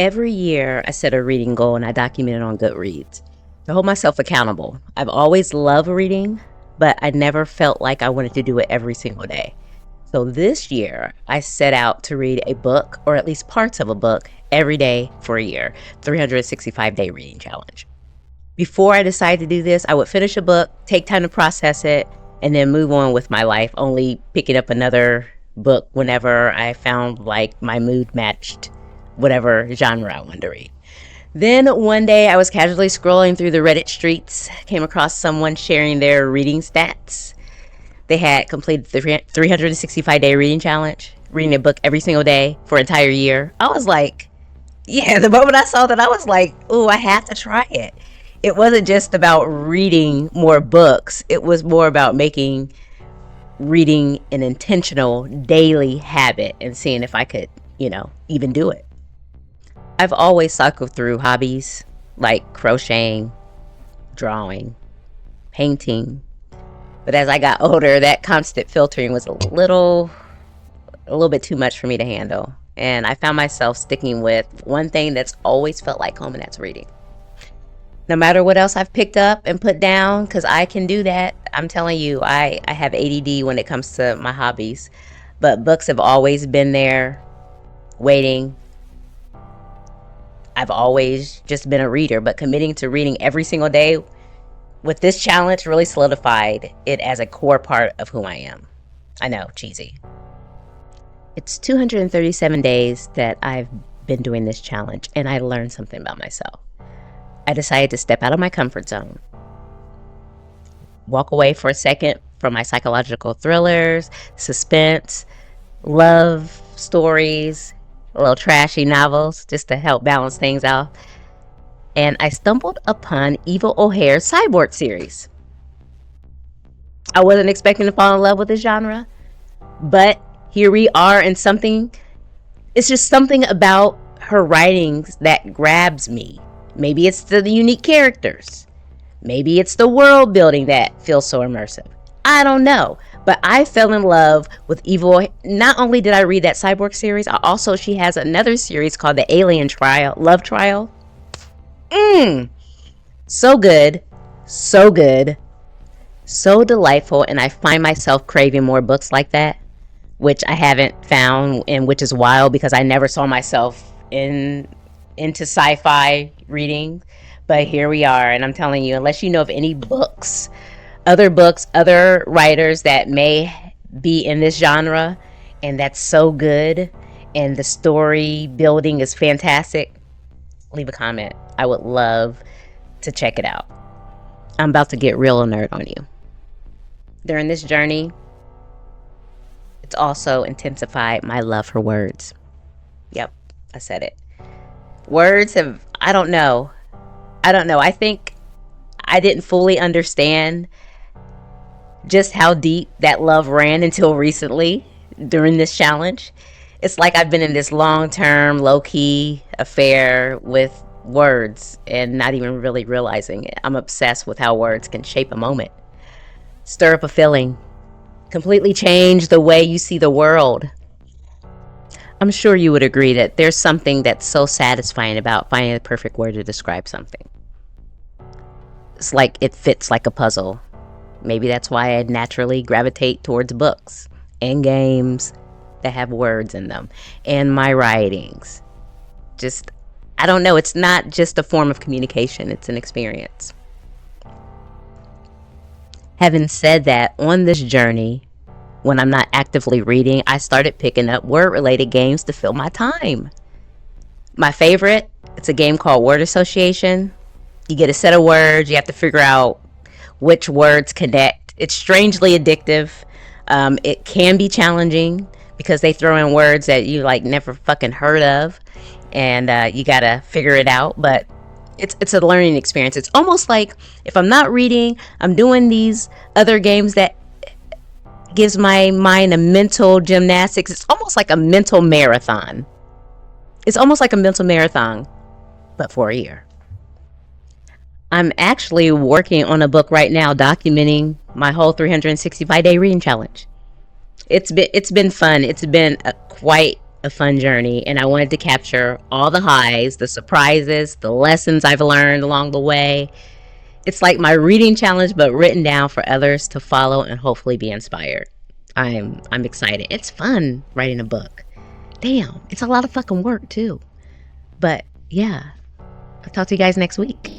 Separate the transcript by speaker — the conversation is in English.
Speaker 1: Every year, I set a reading goal and I document it on Goodreads to hold myself accountable. I've always loved reading, but I never felt like I wanted to do it every single day. So this year, I set out to read a book, or at least parts of a book, every day for a year, 365-day reading challenge. Before I decided to do this, I would finish a book, take time to process it, and then move on with my life, only picking up another book whenever I found like my mood matched whatever genre I wanted to read. Then one day I was casually scrolling through the Reddit streets, came across someone sharing their reading stats. They had completed the 365-day reading challenge, reading a book every single day for an entire year. I was like, yeah, the moment I saw that, I was like, ooh, I have to try it. It wasn't just about reading more books. It was more about making reading an intentional daily habit and seeing if I could, even do it. I've always cycled through hobbies like crocheting, drawing, painting. But as I got older, that constant filtering was a little bit too much for me to handle. And I found myself sticking with one thing that's always felt like home, and that's reading. No matter what else I've picked up and put down, because I can do that. I'm telling you, I have ADD when it comes to my hobbies. But books have always been there, waiting. I've always just been a reader, but committing to reading every single day with this challenge really solidified it as a core part of who I am. I know, cheesy. It's 237 days that I've been doing this challenge, and I learned something about myself. I decided to step out of my comfort zone, walk away for a second from my psychological thrillers, suspense, love stories, a little trashy novels, just to help balance things out. And I stumbled upon Eva O'Hare's Cyborg series. I wasn't expecting to fall in love with this genre, but here we are, and it's just something about her writings that grabs me. Maybe it's the unique characters. Maybe it's the world building that feels so immersive. I don't know. But I fell in love with Eva. Not only did I read that Cyborg series, she has another series called The Alien Trial, Love Trial. So good. So good. So delightful. And I find myself craving more books like that, which I haven't found, and which is wild because I never saw myself into sci-fi reading. But here we are. And I'm telling you, unless you know of any other writers that may be in this genre and that's so good and the story building is fantastic, leave a comment. I would love to check it out. I'm about to get real nerd on you. During this journey, it's also intensified my love for words. Yep, I said it. Words have, I don't know. I think I didn't fully understand just how deep that love ran until recently during this challenge. It's like I've been in this long-term, low-key affair with words and not even really realizing it. I'm obsessed with how words can shape a moment, stir up a feeling, completely change the way you see the world. I'm sure you would agree that there's something that's so satisfying about finding the perfect word to describe something. It's like it fits like a puzzle. Maybe that's why I naturally gravitate towards books and games that have words in them, and my writings. Just, I don't know, it's not just a form of communication, it's an experience. Having said that, on this journey, when I'm not actively reading, I started picking up word-related games to fill my time. My favorite, it's a game called Word Association. You get a set of words, you have to figure out which words connect. It's strangely addictive. It can be challenging because they throw in words that you never fucking heard of, and you gotta figure it out. But it's a learning experience. It's almost like if I'm not reading, I'm doing these other games that gives my mind a mental gymnastics. It's almost like a mental marathon. But for a year. I'm actually working on a book right now documenting my whole 365-day reading challenge. It's been fun. It's been quite a fun journey, and I wanted to capture all the highs, the surprises, the lessons I've learned along the way. It's like my reading challenge, but written down for others to follow and hopefully be inspired. I'm excited. It's fun writing a book. Damn, it's a lot of fucking work too. But yeah, I'll talk to you guys next week.